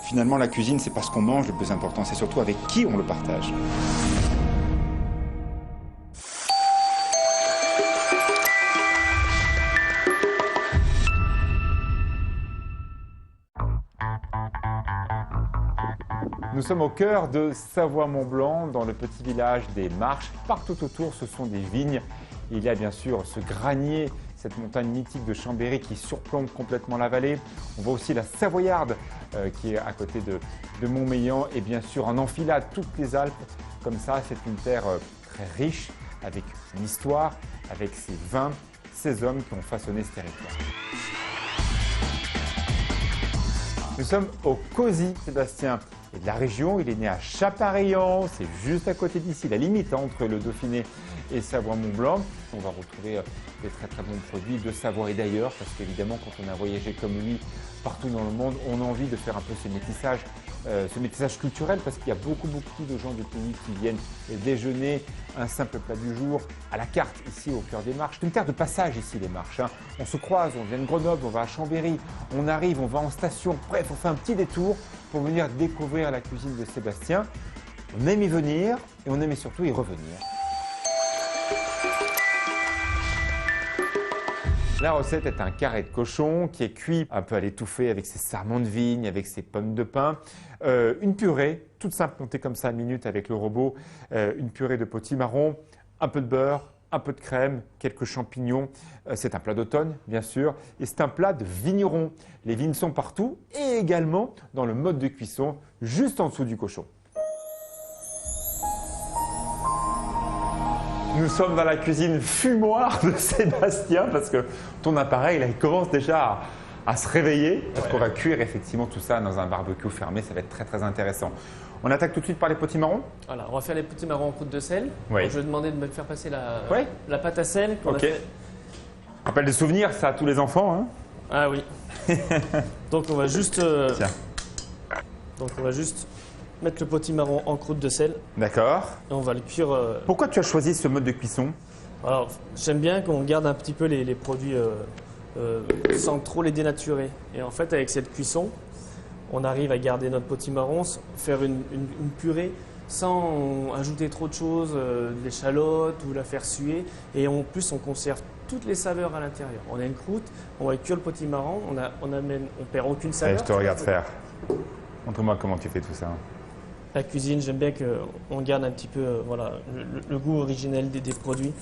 Finalement, la cuisine, c'est pas ce qu'on mange le plus important, c'est surtout avec qui on le partage. Nous sommes au cœur de Savoie-Mont-Blanc, dans le petit village des Marches. Partout autour, ce sont des vignes. Il y a bien sûr ce granier, cette montagne mythique de Chambéry qui surplombe complètement la vallée. On voit aussi la Savoyarde qui est à côté de Montmélian et bien sûr en enfilade toutes les Alpes. Comme ça, c'est une terre très riche, avec une histoire, avec ses vins, ces hommes qui ont façonné ce territoire. Nous sommes au COSI, Sébastien, et de la région. Il est né à Chapareillan, c'est juste à côté d'ici, la limite entre le Dauphiné et Savoie-Mont-Blanc. On va retrouver des très très bons produits de Savoie et d'ailleurs, parce qu'évidemment, quand on a voyagé comme lui partout dans le monde, on a envie de faire un peu ce métissage culturel, parce qu'il y a beaucoup de gens du pays qui viennent déjeuner un simple plat du jour à la carte ici au cœur des Marches. C'est une terre de passage ici, les Marches. On se croise, on vient de Grenoble, on va à Chambéry, on arrive, on va en station. Bref, on fait un petit détour pour venir découvrir la cuisine de Sébastien. On aime y venir et on aime surtout y revenir. La recette est un carré de cochon qui est cuit un peu à l'étouffée avec ses sarments de vigne, avec ses pommes de pin. Une purée, toute simple, montée comme ça à minute avec le robot. Une purée de potimarron, un peu de beurre, un peu de crème, quelques champignons. C'est un plat d'automne, bien sûr. Et c'est un plat de vigneron. Les vignes sont partout et également dans le mode de cuisson, juste en dessous du cochon. Nous sommes dans la cuisine fumoire de Sébastien parce que ton appareil, là, il commence déjà à se réveiller. Parce qu'on va cuire effectivement tout ça dans un barbecue fermé, ça va être très très intéressant. On attaque tout de suite par les potimarrons. Voilà, on va faire les potimarrons en croûte de sel. Oui. Donc, je vais demander de me faire passer la pâte à sel. Ok. Rappelle des souvenirs, ça, à tous les enfants. Hein. Ah oui. Donc on va juste mettre le potimarron en croûte de sel. D'accord. Et on va le cuire. Pourquoi tu as choisi ce mode de cuisson? Alors, j'aime bien qu'on garde un petit peu les produits sans trop les dénaturer. Et en fait, avec cette cuisson, on arrive à garder notre potimarron, faire une purée sans ajouter trop de choses, de l'échalote ou la faire suer. Et en plus, on conserve toutes les saveurs à l'intérieur. On a une croûte, on va cuire le potimarron, on perd aucune saveur. Allez, je te regarde faire. Montre-moi comment tu fais tout ça. La cuisine, j'aime bien qu'on garde un petit peu le goût originel des produits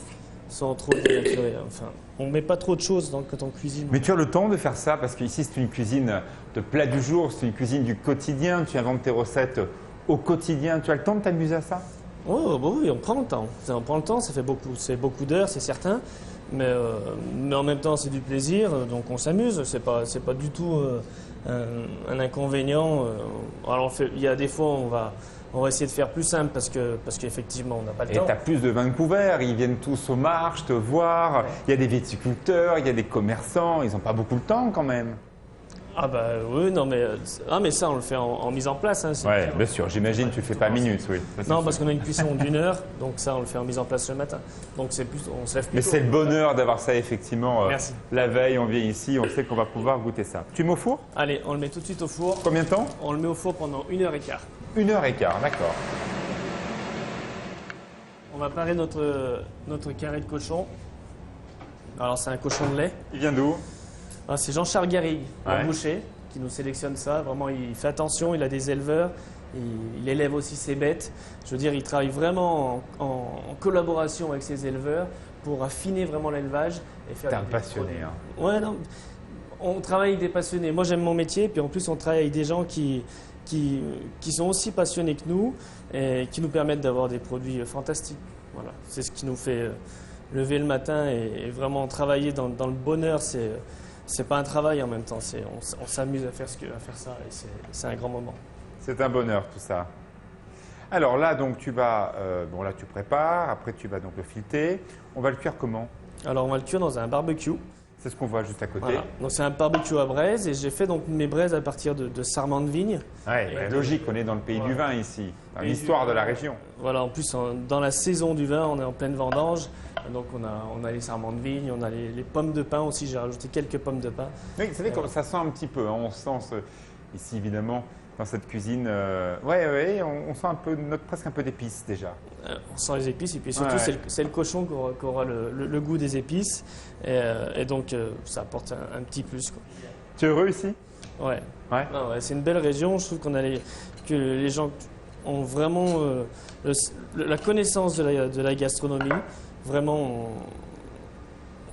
sans trop dénaturer. Enfin, on ne met pas trop de choses quand on cuisine. Mais tu as le temps de faire ça parce qu'ici c'est une cuisine de plat du jour, c'est une cuisine du quotidien, tu inventes tes recettes au quotidien. Tu as le temps de t'amuser à ça? Oh, bah oui, on prend le temps. On prend le temps, ça fait beaucoup d'heures, c'est certain. Mais en même temps, c'est du plaisir, donc on s'amuse. C'est pas du tout un inconvénient. Alors, il y a des fois, on va essayer de faire plus simple parce qu'effectivement, on n'a pas le temps. Et tu as plus de Vancouver, ils viennent tous aux Marches te voir. Ouais. Il y a des viticulteurs, il y a des commerçants, ils n'ont pas beaucoup de temps quand même. Ah bah oui, non mais ça on le fait en mise en place. Hein, oui, bien sûr, j'imagine tu ne le fais pas à minutes, oui. Non, parce qu'on a une cuisson d'1 heure, donc ça on le fait en mise en place le matin. Donc c'est plus, on se lève plus Mais tôt. c'est le bonheur d'avoir ça effectivement. Merci. La veille, on vient ici, on sait qu'on va pouvoir goûter ça. Tu mets au four? Allez, on le met tout de suite au four. Combien de temps? On le met au four pendant 1h15. 1h15, d'accord. On va parer notre carré de cochon. Alors c'est un cochon de lait. Il vient d'où? C'est Jean-Charles Garrigue, le boucher, qui nous sélectionne ça. Vraiment, il fait attention, il a des éleveurs, il élève aussi ses bêtes. Je veux dire, il travaille vraiment en collaboration avec ses éleveurs pour affiner vraiment l'élevage. T'es un passionné. Hein. Ouais, non, on travaille avec des passionnés. Moi, j'aime mon métier, puis en plus, on travaille avec des gens qui sont aussi passionnés que nous et qui nous permettent d'avoir des produits fantastiques. Voilà, c'est ce qui nous fait lever le matin et vraiment travailler dans le bonheur. C'est pas un travail en même temps, on s'amuse à faire ça et c'est un grand moment. C'est un bonheur tout ça. Alors là, donc tu vas, là tu prépares, après tu vas donc le fileter. On va le cuire comment? Alors on va le cuire dans un barbecue. C'est ce qu'on voit juste à côté. Voilà. Donc c'est un barbecue à braise et j'ai fait donc mes braises à partir de sarments de vigne. Ouais, logique, on est dans le pays du vin ici, dans l'histoire de la région. Voilà, en plus dans la saison du vin, on est en pleine vendange. Donc on a les sarments de vigne, on a les pommes de pin aussi, j'ai rajouté quelques pommes de pin. Oui, vous savez, ça sent un petit peu, hein, on sent ici évidemment dans cette cuisine. Ouais, on sent un peu, presque un peu d'épices déjà. On sent les épices et puis surtout Ouais. c'est le cochon qui aura le goût des épices et donc ça apporte un petit plus, quoi. Tu es heureux ici? Ouais. Ouais. Ah ouais, c'est une belle région. Je trouve que les gens ont vraiment la connaissance de la gastronomie. Vraiment,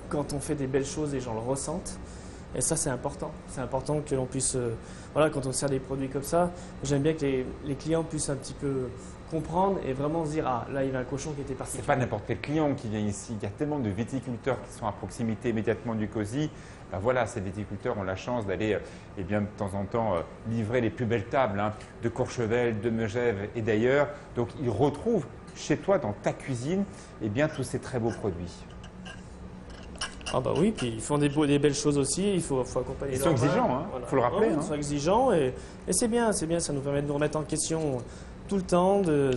quand on fait des belles choses, les gens le ressentent. Et ça, c'est important. C'est important que l'on puisse, voilà, quand on sert des produits comme ça, j'aime bien que les clients puissent un petit peu comprendre et vraiment se dire, ah, là, il y a un cochon qui était parti. C'est pas n'importe quel client qui vient ici. Il y a tellement de viticulteurs qui sont à proximité immédiatement du COSI. Ben voilà, ces viticulteurs ont la chance d'aller eh bien, de temps en temps livrer les plus belles tables hein, de Courchevel, de Megève et d'ailleurs. Donc ils retrouvent chez toi, dans ta cuisine, eh bien, tous ces très beaux produits. Ah bah oui, puis ils font des belles choses aussi, il faut accompagner. Ils sont exigeants, hein, voilà. faut le rappeler. Ils sont exigeants et c'est bien, ça nous permet de nous remettre en question tout le temps, de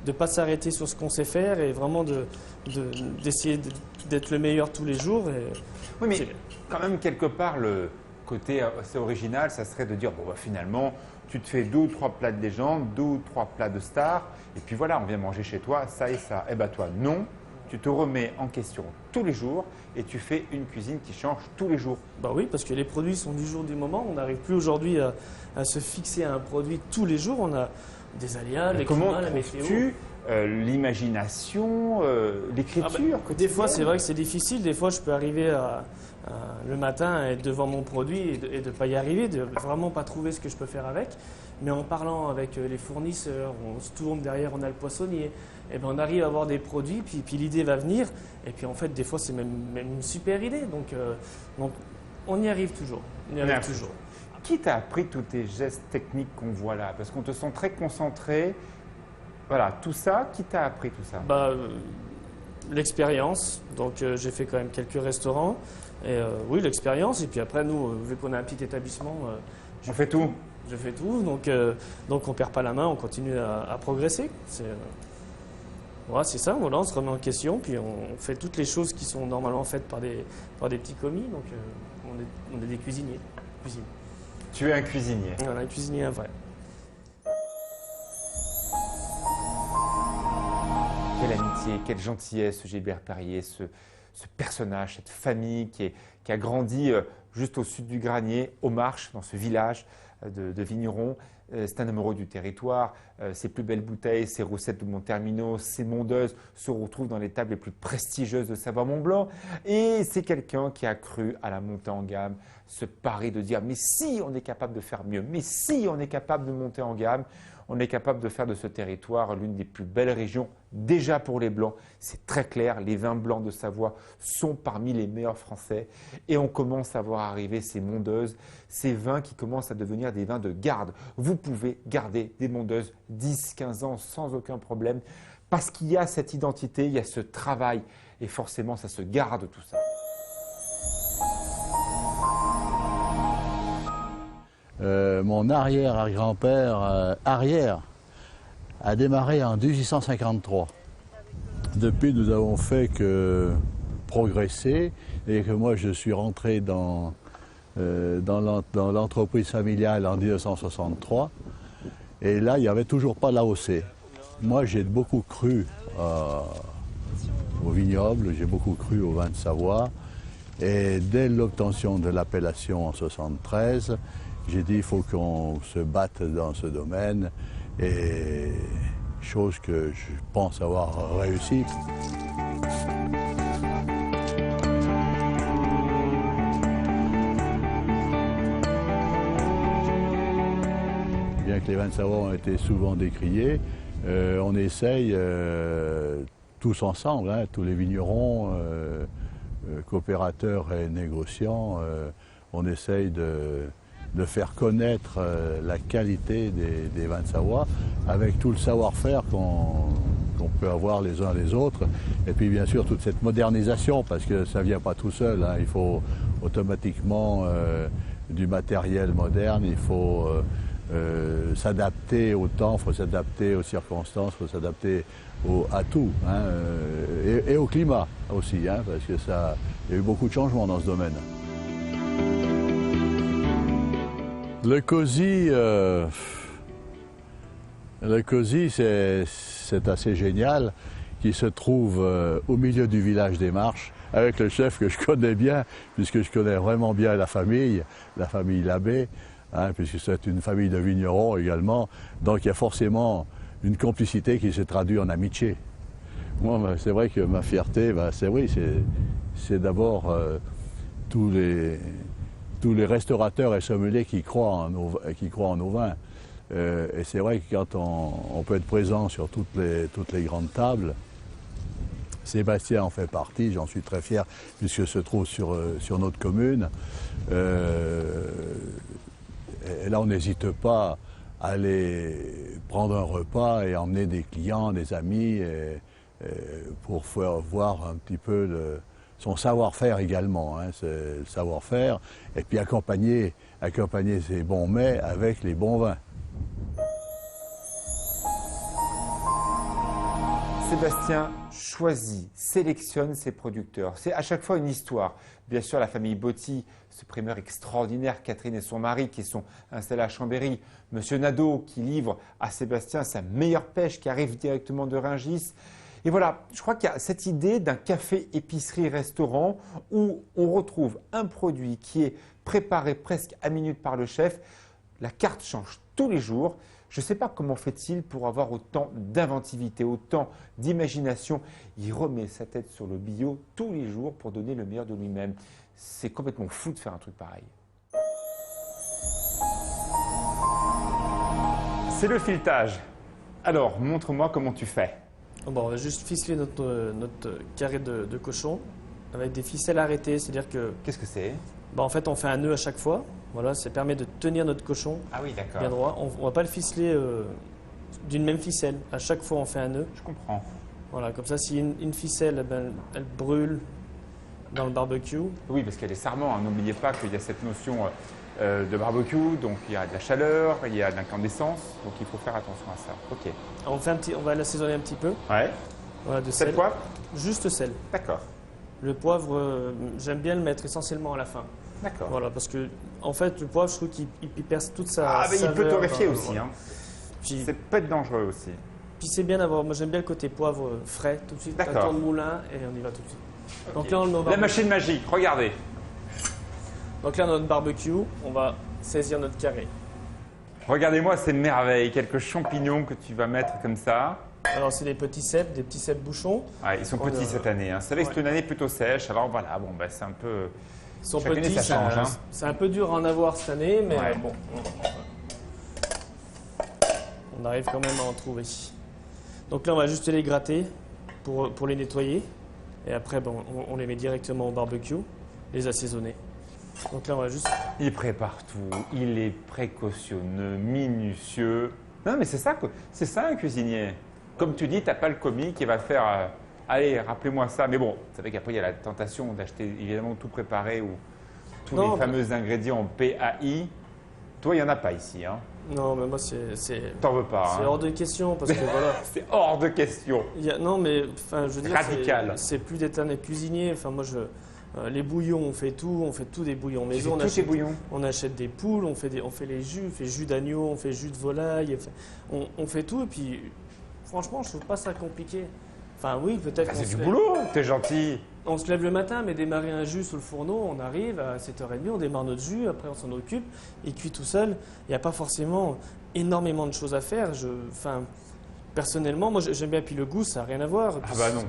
ne pas s'arrêter sur ce qu'on sait faire et vraiment d'essayer d'être le meilleur tous les jours. Oui, mais quand même, quelque part, le côté assez original, ça serait de dire, bon, bah, finalement, tu te fais 2 ou 3 plats de légende, 2 ou 3 plats de stars, et puis voilà, on vient manger chez toi, ça et ça. Eh bien, toi, non, tu te remets en question tous les jours et tu fais une cuisine qui change tous les jours. Bah oui, parce que les produits sont du jour du moment. On n'arrive plus aujourd'hui à se fixer à un produit tous les jours. On a des aléas, les climats, la météo. Comment trouves-tu l'imagination, l'écriture Des fois, c'est vrai que c'est difficile. Des fois, je peux arriver le matin à être devant mon produit et de ne pas y arriver, de vraiment pas trouver ce que je peux faire avec. Mais en parlant avec les fournisseurs, on se tourne derrière, on a le poissonnier, et ben on arrive à avoir des produits, puis l'idée va venir. Et puis en fait, des fois, c'est même une super idée. Donc on y arrive toujours. Toujours. Qui t'a appris tous tes gestes techniques qu'on voit là? Parce qu'on te sent très concentré. Voilà, tout ça, qui t'a appris tout ça? L'expérience. Donc j'ai fait quand même quelques restaurants. Et oui, l'expérience. Et puis après, nous, vu qu'on a un petit établissement, On fait tout. je fais tout. Donc on ne perd pas la main, on continue à progresser. Voilà, c'est ça, voilà, on se remet en question, puis on fait toutes les choses qui sont normalement faites par des petits commis. Donc on est des cuisiniers. Tu es un cuisinier. Voilà, un cuisinier, un vrai. Quelle amitié, quelle gentillesse, ce Gilbert Perrier, ce personnage, cette famille qui a grandi juste au sud du Granier, aux Marches, dans ce village de vignerons. C'est un amoureux du territoire. Ses plus belles bouteilles, ses recettes de Montermino, ses mondeuses se retrouvent dans les tables les plus prestigieuses de Savoie-Mont-Blanc. Et c'est quelqu'un qui a cru à la montée en gamme, ce pari de dire mais si on est capable de faire mieux, mais si on est capable de monter en gamme, on est capable de faire de ce territoire l'une des plus belles régions déjà pour les Blancs. C'est très clair, les vins blancs de Savoie sont parmi les meilleurs français et on commence à voir arriver ces mondeuses, ces vins qui commencent à devenir des vins de garde. Vous pouvez garder des mondeuses 10-15 ans sans aucun problème parce qu'il y a cette identité, il y a ce travail et forcément ça se garde tout ça. Mon arrière-grand-père arrière a démarré en 1853. Depuis, nous avons fait que progresser et que moi je suis rentré dans l'entreprise familiale en 1963 et là il n'y avait toujours pas l'AOC. Moi j'ai beaucoup cru au vignoble, j'ai beaucoup cru au vin de Savoie et dès l'obtention de l'appellation en 1973, j'ai dit il faut qu'on se batte dans ce domaine et chose que je pense avoir réussi. Bien que les vins de Savoie ont été souvent décriés, on essaye tous ensemble, hein, tous les vignerons, coopérateurs et négociants, on essaye de faire connaître la qualité des vins de Savoie avec tout le savoir-faire qu'on peut avoir les uns les autres. Et puis bien sûr toute cette modernisation parce que ça ne vient pas tout seul, hein. Il faut automatiquement du matériel moderne, il faut s'adapter au temps, il faut s'adapter aux circonstances, il faut s'adapter à tout, hein, et au climat aussi, hein, parce que il y a eu beaucoup de changements dans ce domaine. Le COSI, Le cosy, c'est assez génial, qui se trouve au milieu du village des Marches, avec le chef que je connais bien, puisque je connais vraiment bien la famille Labbé, hein, puisque c'est une famille de vignerons également. Donc il y a forcément une complicité qui s'est traduite en amitié. Moi, c'est vrai que ma fierté, c'est d'abord tous les restaurateurs et sommeliers qui croient en nos vins. Et c'est vrai que quand on peut être présent sur toutes les grandes tables, Sébastien en fait partie, j'en suis très fier, puisque se trouve sur notre commune. Et là, on n'hésite pas à aller prendre un repas et emmener des clients, des amis, pour faire voir un petit peu son savoir-faire également, hein, le savoir-faire, et puis accompagner ces bons mets avec les bons vins. Sébastien choisit, sélectionne ses producteurs. C'est à chaque fois une histoire. Bien sûr, la famille Botti, ce primeur extraordinaire, Catherine et son mari qui sont installés à Chambéry. Monsieur Nadeau qui livre à Sébastien sa meilleure pêche qui arrive directement de Rungis. Et voilà, je crois qu'il y a cette idée d'un café, épicerie, restaurant où on retrouve un produit qui est préparé presque à minute par le chef. La carte change tous les jours. Je ne sais pas comment fait-il pour avoir autant d'inventivité, autant d'imagination. Il remet sa tête sur le bio tous les jours pour donner le meilleur de lui-même. C'est complètement fou de faire un truc pareil. C'est le filetage. Alors, montre-moi comment tu fais. Bon, on va juste ficeler notre carré de cochon avec des ficelles arrêtées, c'est-à-dire que… Qu'est-ce que c'est? En fait, on fait un nœud à chaque fois. Voilà, ça permet de tenir notre cochon bien droit. On ne va pas le ficeler d'une même ficelle. À chaque fois, on fait un nœud. Je comprends. Voilà, comme ça, si une ficelle, elle brûle dans le barbecue. Oui, parce qu'il y a des sarments. Hein. N'oubliez pas qu'il y a cette notion de barbecue. Donc, il y a de la chaleur, il y a de l'incandescence. Donc, il faut faire attention à ça. OK. Alors, on va l'assaisonner un petit peu. Ouais. Voilà, de Sel, poivre? Juste sel. D'accord. Le poivre, j'aime bien le mettre essentiellement à la fin. D'accord. Voilà, parce que en fait, le poivre, je trouve qu'il perce toute sa mais saveur. il peut torréfier aussi. Voilà. Hein. Puis, C'est peut être dangereux aussi. puis c'est bien d'avoir, moi j'aime bien le côté poivre frais tout de suite. Un D'accord. temps de moulin et on y va tout de suite. Okay. Donc là, on le met au La barbecue. machine magique, regardez. Donc là, notre barbecue, on va saisir notre carré. Regardez-moi ces merveilles, quelques champignons que tu vas mettre comme ça. Alors c'est des petits cèpes bouchons. Ouais, ils sont petits cette année. Hein. C'est vrai que c'est une année plutôt sèche. Alors voilà, bon, c'est un peu. Ils sont Chaque année, petits, ça change. Hein. c'est un peu dur à en avoir cette année, mais Ouais. bon, on arrive quand même à en trouver. Donc là, on va juste les gratter pour les nettoyer. Et après, on les met directement au barbecue, les assaisonner. Donc là, on va juste… Il prépare tout. Il est précautionneux, minutieux. Non, mais c'est ça un cuisinier. Comme tu dis, tu n'as pas le commis qui va faire allez, rappelez-moi ça. Mais bon, vous savez qu'après, il y a la tentation d'acheter évidemment tout préparé ou tous les fameux ingrédients en PAI. Toi, il n'y en a pas ici. Hein. Non, mais moi, c'est T'en veux pas. c'est Hein. hors de question parce que voilà. C'est hors de question. Non, mais enfin, je veux dire, Radical. c'est plus d'éternel cuisinier. Enfin, moi, les bouillons, on fait tout des bouillons Tu maison. fais tous tes bouillons. On achète des poules, on fait les jus, on fait jus d'agneau, on fait jus de volaille, on fait tout et puis franchement je trouve pas ça compliqué. Enfin oui, peut-être C'est du boulot, t'es gentil. on se lève le matin, mais démarrer un jus sous le fourneau, on arrive à 7h30, on démarre notre jus, après on s'en occupe, il cuit tout seul. Il n'y a pas forcément énormément de choses à faire. Personnellement, moi j'aime bien, puis le goût, ça n'a rien à voir. Ah bah non.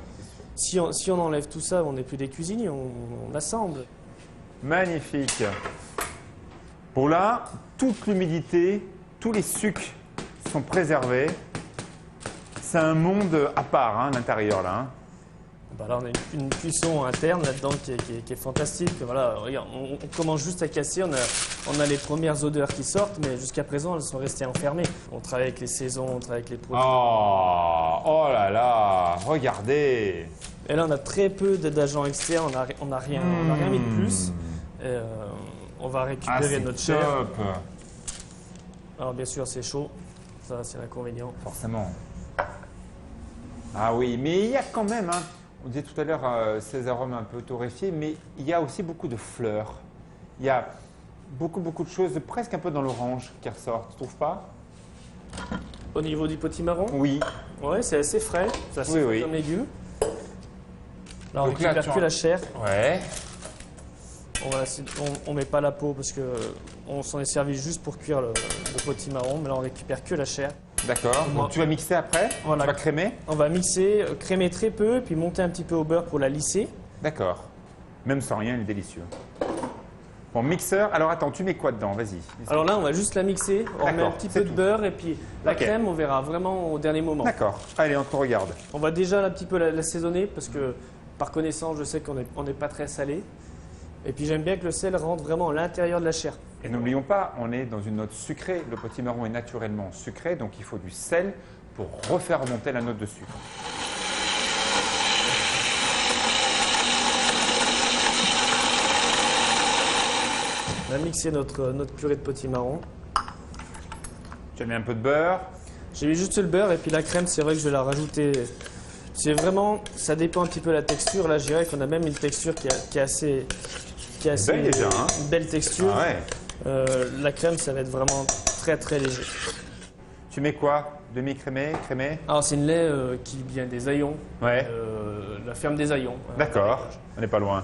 Si on enlève tout ça, on n'est plus des cuisiniers, on assemble. Magnifique. Bon là, toute l'humidité, tous les sucres sont préservés. C'est un monde à part, hein, l'intérieur là. Hein. Là, on a une cuisson interne là-dedans qui est fantastique. Voilà, regarde, on commence juste à casser. On a les premières odeurs qui sortent, mais jusqu'à présent, elles sont restées enfermées. On travaille avec les saisons, on travaille avec les produits. Oh là là, regardez. Et là, on a très peu d'agents externes. On n'a rien mis de plus. Et, on va récupérer notre chair. Top. Alors, bien sûr, c'est chaud. Ça, c'est l'inconvénient. Forcément. Ah oui, mais il y a quand même, hein, on disait tout à l'heure ces arômes un peu torréfiés, mais il y a aussi beaucoup de fleurs. Il y a beaucoup de choses, presque un peu dans l'orange qui ressortent, tu trouves pas? Au niveau du potimarron, Oui. ouais, c'est assez frais, c'est assez Oui, frais oui. comme légume. Là, on Donc là, récupère que la chair. Ouais. On met pas la peau parce que on s'en est servi juste pour cuire le potimarron, mais là on récupère que la chair. D'accord. Donc tu vas mixer après. Voilà. Tu vas crémer. On va mixer, crémer très peu, puis monter un petit peu au beurre pour la lisser. D'accord. Même sans rien, il est délicieux. Bon, mixeur. Alors attends, tu mets quoi dedans? Vas-y. Alors là, on va juste la mixer, on met un D'accord, petit c'est peu de tout. beurre et puis la Ok. crème, on verra vraiment au dernier moment. D'accord. Allez, on te regarde. On va déjà un petit peu l'assaisonner parce que par connaissance, je sais qu'on n'est pas très salé. Et puis j'aime bien que le sel rentre vraiment à l'intérieur de la chair. Et n'oublions pas, on est dans une note sucrée. Le potimarron est naturellement sucré, donc il faut du sel pour refaire remonter la note de sucre. On a mixé notre purée de potimarron. Tu as mis un peu de beurre. J'ai mis juste le beurre et puis la crème, c'est vrai que je vais la rajouter. C'est vraiment, ça dépend un petit peu de la texture. Là, je dirais qu'on a même une texture qui est assez Belle déjà, hein. une belle texture. Ah ouais. La crème, ça va être vraiment très très léger. Tu mets quoi? Demi-crémé, crémé? Alors c'est une lait qui vient des Aillons, Ouais. la ferme des Aillons. D'accord. On n'est pas loin.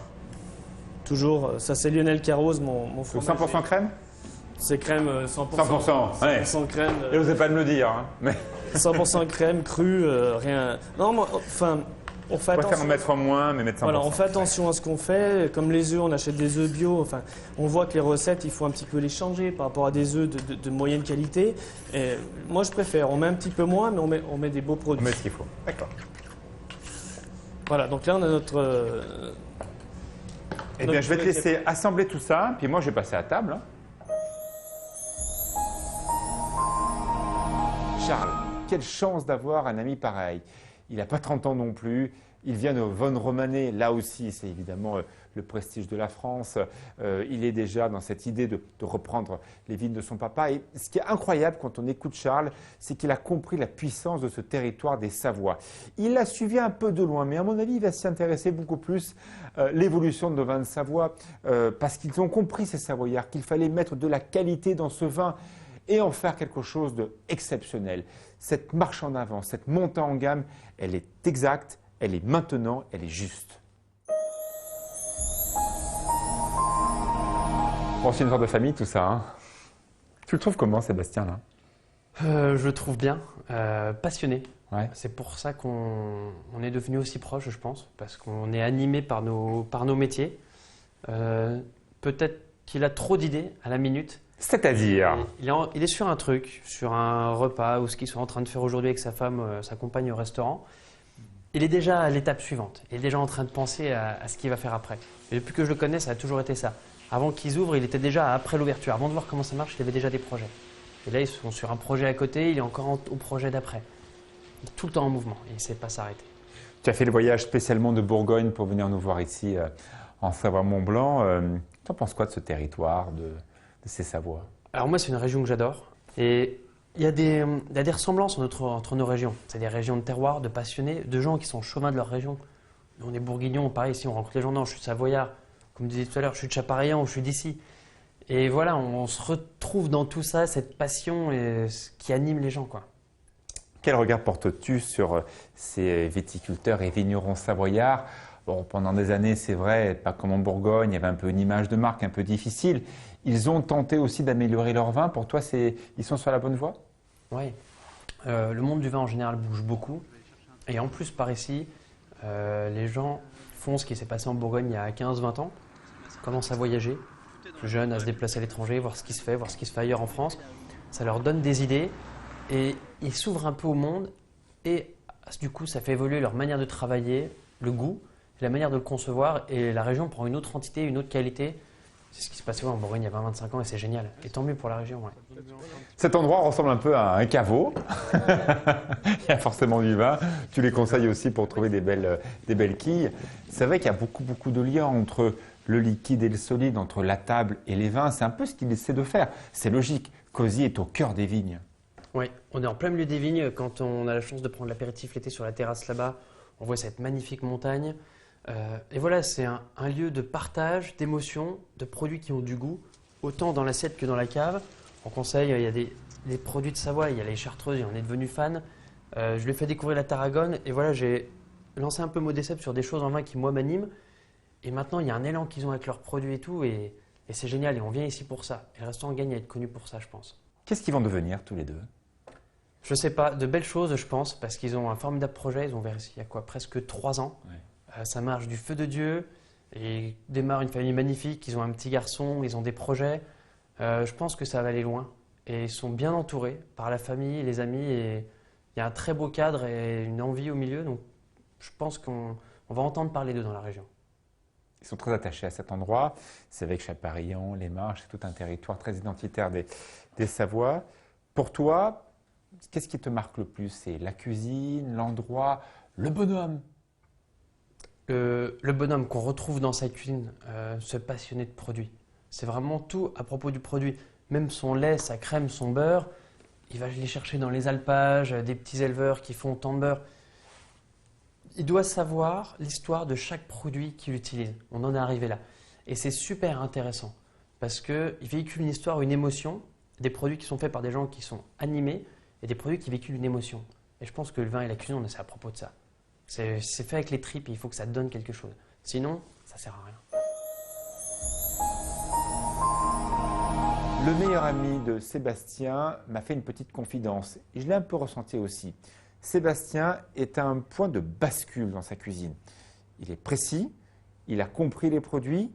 Toujours, ça c'est Lionel Carroz, mon Donc fromage. 100% crème? C'est crème 100%. 100%, ouais. 100% crème. Et vous n'osez pas de me le dire. Hein. Mais 100% crème crue, rien. Non, mais, enfin, on fait on préfère en attention. mettre moins, mais mettre 100%. Voilà, on fait attention à ce qu'on fait. Comme les œufs, on achète des œufs bio. Enfin, on voit que les recettes, il faut un petit peu les changer par rapport à des œufs de moyenne qualité. Et moi, je préfère. On met un petit peu moins, mais on met des beaux On produits. met ce qu'il faut. D'accord. Voilà, donc là, on a notre. Eh bien, je vais te laisser assembler tout ça, puis moi, je vais passer à table. hein. Charles, quelle chance d'avoir un ami pareil. Il n'a pas 30 ans non plus. Il vient de Von Romanet. Là aussi, c'est évidemment le prestige de la France. Il est déjà dans cette idée de reprendre les vignes de son papa. Et ce qui est incroyable quand on écoute Charles, c'est qu'il a compris la puissance de ce territoire des Savoies. Il l'a suivi un peu de loin, mais à mon avis, il va s'y intéresser beaucoup plus l'évolution de nos vins de Savoie, parce qu'ils ont compris, ces Savoyards, qu'il fallait mettre de la qualité dans ce vin et en faire quelque chose d'exceptionnel. Cette marche en avant, cette montée en gamme, elle est exacte, elle est maintenant, elle est juste. Bon, c'est une sorte de famille tout ça. Hein. Tu le trouves comment, Sébastien là? Je le trouve bien, passionné. Ouais. C'est pour ça qu'on est devenu aussi proche, je pense, parce qu'on est animé par nos métiers. Peut-être qu'il a trop d'idées à la minute. C'est-à-dire? Il est sur un truc, sur un repas ou ce qu'il soit en train de faire aujourd'hui avec sa femme, sa compagne au restaurant. Il est déjà à l'étape suivante. Il est déjà en train de penser à ce qu'il va faire après. Et depuis que je le connais, ça a toujours été ça. Avant qu'ils ouvrent, il était déjà après l'ouverture. Avant de voir comment ça marche, il avait déjà des projets. Et là, ils sont sur un projet à côté, il est encore au projet d'après. Il est tout le temps en mouvement et il ne sait pas s'arrêter. Tu as fait le voyage spécialement de Bourgogne pour venir nous voir ici en Savoie-Mont-Blanc. Tu en penses quoi de ce territoire, de ces Savoies? Alors moi, c'est une région que j'adore. Et il y a des ressemblances entre nos régions. C'est des régions de terroir, de passionnés, de gens qui sont chauvins de leur région. Nous, on est bourguignons, pareil, ici on rencontre les gens. Non, je suis savoyard. Comme je disais tout à l'heure, je suis de Chapareillan ou je suis d'ici. Et voilà, on se retrouve dans tout ça, cette passion et ce qui anime les gens, quoi. Quel regard portes-tu sur ces viticulteurs et vignerons savoyards? Bon, pendant des années, c'est vrai, pas comme en Bourgogne, il y avait un peu une image de marque un peu difficile. Ils ont tenté aussi d'améliorer leur vin. Pour toi, ils sont sur la bonne voie? Oui. Le monde du vin en général bouge beaucoup. Et en plus, par ici, les gens font ce qui s'est passé en Bourgogne il y a 15-20 ans. Commencent à voyager, plus jeunes, à se déplacer à l'étranger, voir ce qui se fait, voir ce qui se fait ailleurs en France. Ça leur donne des idées et ils s'ouvrent un peu au monde. Et du coup, ça fait évoluer leur manière de travailler, le goût, la manière de le concevoir. Et la région prend une autre entité, une autre qualité. C'est ce qui se passait en Bourgogne il y a 20-25 ans et c'est génial. Et tant mieux pour la région. Ouais. Cet endroit ressemble un peu à un caveau. Il y a forcément du vin. Tu les conseilles aussi pour trouver des belles quilles. C'est vrai qu'il y a beaucoup de liens entre le liquide et le solide, entre la table et les vins. C'est un peu ce qu'il essaie de faire. C'est logique. Cozy est au cœur des vignes. Oui, on est en plein milieu des vignes. Quand on a la chance de prendre l'apéritif l'été sur la terrasse là-bas, on voit cette magnifique montagne. Et voilà, c'est un lieu de partage, d'émotion, de produits qui ont du goût, autant dans l'assiette que dans la cave. En conseil, il y a des produits de Savoie, il y a les chartreuses, il en est devenu fan. Je lui ai fait découvrir la tarragone et voilà, j'ai lancé un peu Modéceps sur des choses en vin qui, moi, m'animent. Et maintenant, il y a un élan qu'ils ont avec leurs produits et tout, et c'est génial. Et on vient ici pour ça. Et le restaurant gagne à être connu pour ça, je pense. Qu'est-ce qu'ils vont devenir tous les deux? Je sais pas, de belles choses, je pense, parce qu'ils ont un formidable projet. Ils ont ouvert ici il y a quoi, presque 3 ans. Ouais. Ça marche du feu de Dieu. Et ils démarrent une famille magnifique. Ils ont un petit garçon, ils ont des projets. Je pense que ça va aller loin. Et ils sont bien entourés par la famille, les amis. Et il y a un très beau cadre et une envie au milieu. Donc, je pense qu'on va entendre parler d'eux dans la région. Ils sont très attachés à cet endroit. C'est avec Chaparillon, les Marches, c'est tout un territoire très identitaire des Savoies. Pour toi, qu'est-ce qui te marque le plus? C'est la cuisine, l'endroit, le bonhomme? Le bonhomme qu'on retrouve dans sa cuisine, se passionner de produits. C'est vraiment tout à propos du produit. Même son lait, sa crème, son beurre, il va les chercher dans les alpages, des petits éleveurs qui font tant de beurre. Il doit savoir l'histoire de chaque produit qu'il utilise. On en est arrivé là. Et c'est super intéressant parce qu'il véhicule une histoire, une émotion, des produits qui sont faits par des gens qui sont animés et des produits qui véhiculent une émotion. Et je pense que le vin et la cuisine, c'est à propos de ça. C'est fait avec les tripes et il faut que ça donne quelque chose. Sinon, ça ne sert à rien. Le meilleur ami de Sébastien m'a fait une petite confidence et je l'ai un peu ressenti aussi. Sébastien est à un point de bascule dans sa cuisine. Il est précis, il a compris les produits,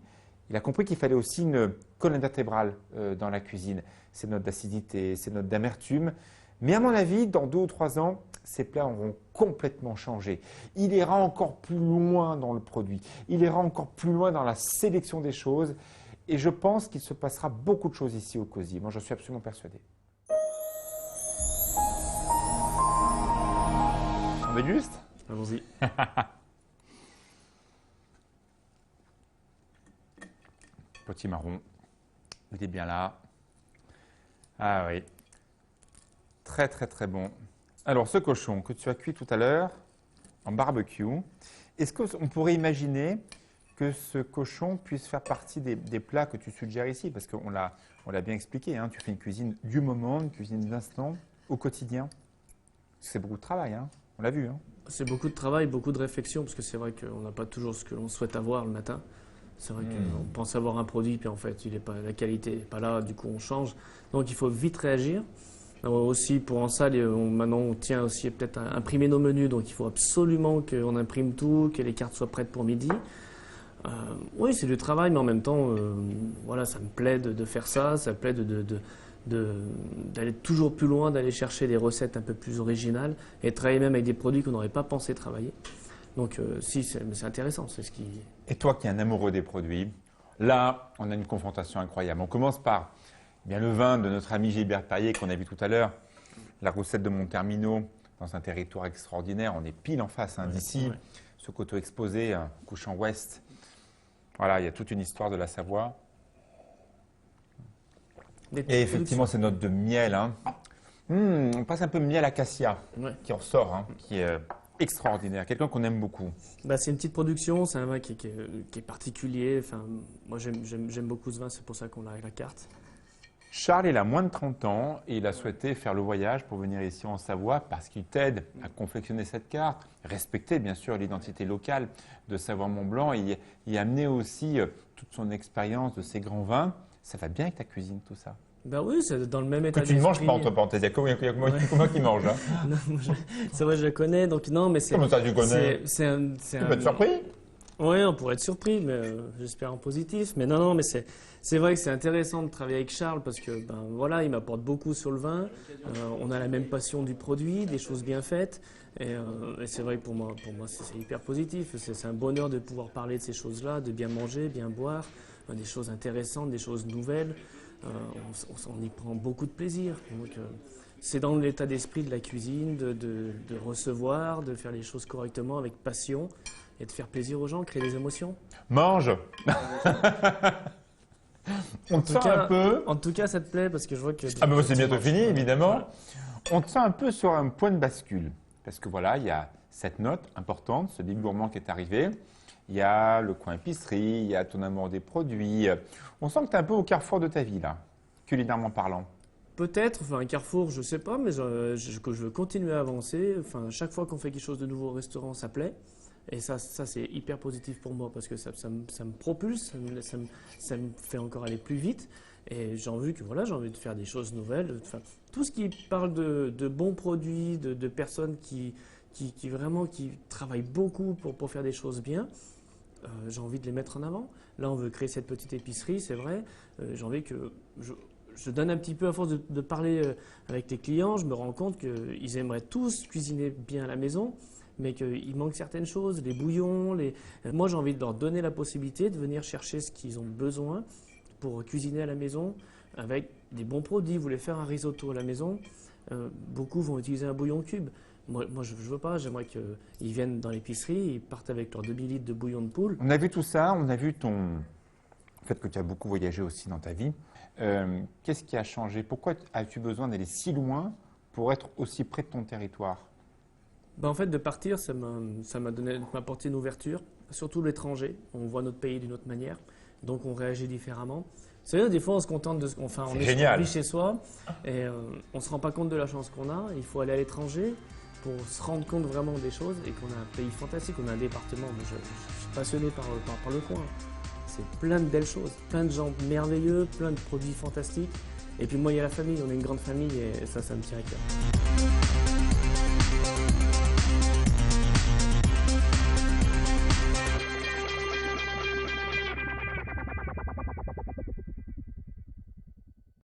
il a compris qu'il fallait aussi une colonne vertébrale dans la cuisine. Ces notes d'acidité, ces notes d'amertume. Mais à mon avis, dans 2 ou 3 ans, ces plats auront complètement changé. Il ira encore plus loin dans le produit. Il ira encore plus loin dans la sélection des choses. Et je pense qu'il se passera beaucoup de choses ici au COSI. Moi, je suis absolument persuadé. On déguste? Allons-y. Petit marron. Il est bien là. Ah oui. Très, très, très bon. Alors, ce cochon que tu as cuit tout à l'heure en barbecue, est-ce qu'on pourrait imaginer que ce cochon puisse faire partie des plats que tu suggères ici? Parce qu'on l'a bien expliqué, hein, tu fais une cuisine du moment, une cuisine d'instant, au quotidien. C'est beaucoup de travail, hein, on l'a vu. Hein. C'est beaucoup de travail, beaucoup de réflexion, parce que c'est vrai qu'on n'a pas toujours ce que l'on souhaite avoir le matin. C'est vrai qu'on pense avoir un produit, puis en fait, la qualité n'est pas là, du coup on change. Donc il faut vite réagir. Aussi pour en salle, maintenant on tient aussi peut-être à imprimer nos menus, donc il faut absolument qu'on imprime tout, que les cartes soient prêtes pour midi. Oui, c'est du travail, mais en même temps, voilà, ça me plaît de faire ça, ça me plaît d'aller toujours plus loin, d'aller chercher des recettes un peu plus originales et travailler même avec des produits qu'on n'aurait pas pensé travailler. Donc si, c'est intéressant, c'est ce qui... Et toi qui es un amoureux des produits, là, on a une confrontation incroyable. On commence par bien le vin de notre ami Gilbert Perrier qu'on a vu tout à l'heure, la recette de Montermino dans un territoire extraordinaire. On est pile en face d'ici, ouais. Ce coteau exposé, couchant ouest. Voilà, il y a toute une histoire de la Savoie. Et effectivement, ces notes de miel. Hein. On passe un peu de miel acacia qui ressort, hein, qui est extraordinaire. Quelqu'un qu'on aime beaucoup. Bah, c'est une petite production, c'est un vin qui est particulier. Enfin, moi, j'aime beaucoup ce vin, c'est pour ça qu'on a la carte. Charles, il a moins de 30 ans et il a souhaité faire le voyage pour venir ici en Savoie parce qu'il t'aide à confectionner cette carte, respecter bien sûr l'identité locale de Savoie-Mont-Blanc et y amener aussi toute son expérience de ces grands vins. Ça va bien avec ta cuisine, tout ça? Ben oui, c'est dans le même état d'esprit. Que tu ne manges pas, entre parenthèses. Il y a combien qui mangent hein? C'est vrai, je la connais. Donc non, mais c'est... Comment ça, tu connais? Tu peux être surpris? Oui, on pourrait être surpris, mais j'espère en positif. Mais non, mais c'est vrai que c'est intéressant de travailler avec Charles parce que ben voilà, il m'apporte beaucoup sur le vin. On a la même passion du produit, des choses bien faites. Et c'est vrai que pour moi c'est hyper positif. C'est un bonheur de pouvoir parler de ces choses-là, de bien manger, bien boire, des choses intéressantes, des choses nouvelles. On y prend beaucoup de plaisir. Donc, c'est dans l'état d'esprit de la cuisine, de recevoir, de faire les choses correctement avec passion et de faire plaisir aux gens, créer des émotions. Mange. On te sent un peu. En tout cas, ça te plaît parce que je vois que. Ah ben c'est bientôt fini, évidemment. Ouais. On te sent un peu sur un point de bascule parce que voilà, il y a cette note importante, ce big gourmand qui est arrivé. Il y a le coin épicerie, il y a ton amour des produits. On sent que tu es un peu au carrefour de ta vie là, culinairement parlant. peut-être, enfin un Carrefour, je sais pas, mais que je veux continuer à avancer. Enfin, chaque fois qu'on fait quelque chose de nouveau au restaurant, ça plaît. Et ça c'est hyper positif pour moi parce que ça me propulse, ça me fait encore aller plus vite. Et j'ai envie de faire des choses nouvelles. Enfin, tout ce qui parle de bons produits, de personnes qui travaillent beaucoup pour faire des choses bien, j'ai envie de les mettre en avant. Là, on veut créer cette petite épicerie, c'est vrai. J'ai envie que je donne un petit peu, à force de parler avec les clients, je me rends compte qu'ils aimeraient tous cuisiner bien à la maison, mais qu'il manque certaines choses, les bouillons. Moi, j'ai envie de leur donner la possibilité de venir chercher ce qu'ils ont besoin pour cuisiner à la maison avec des bons produits. Vous voulez faire un risotto à la maison, beaucoup vont utiliser un bouillon cube. Moi je ne veux pas, j'aimerais qu'ils viennent dans l'épicerie, ils partent avec leurs 2000 litres de bouillon de poule. On a vu tout ça, on a vu le fait que tu as beaucoup voyagé aussi dans ta vie. Qu'est-ce qui a changé? Pourquoi as-tu besoin d'aller si loin pour être aussi près de ton territoire? En fait, de partir, ça m'a apporté une ouverture, surtout l'étranger. On voit notre pays d'une autre manière, donc on réagit différemment. C'est vrai, des fois, on se contente de ce qu'on fait. On est chez soi et on ne se rend pas compte de la chance qu'on a. Il faut aller à l'étranger pour se rendre compte vraiment des choses et qu'on a un pays fantastique, on a un département. Moi, je suis passionné par le coin. C'est plein de belles choses, plein de gens merveilleux, plein de produits fantastiques. Et puis moi, il y a la famille, on est une grande famille et ça me tient à cœur.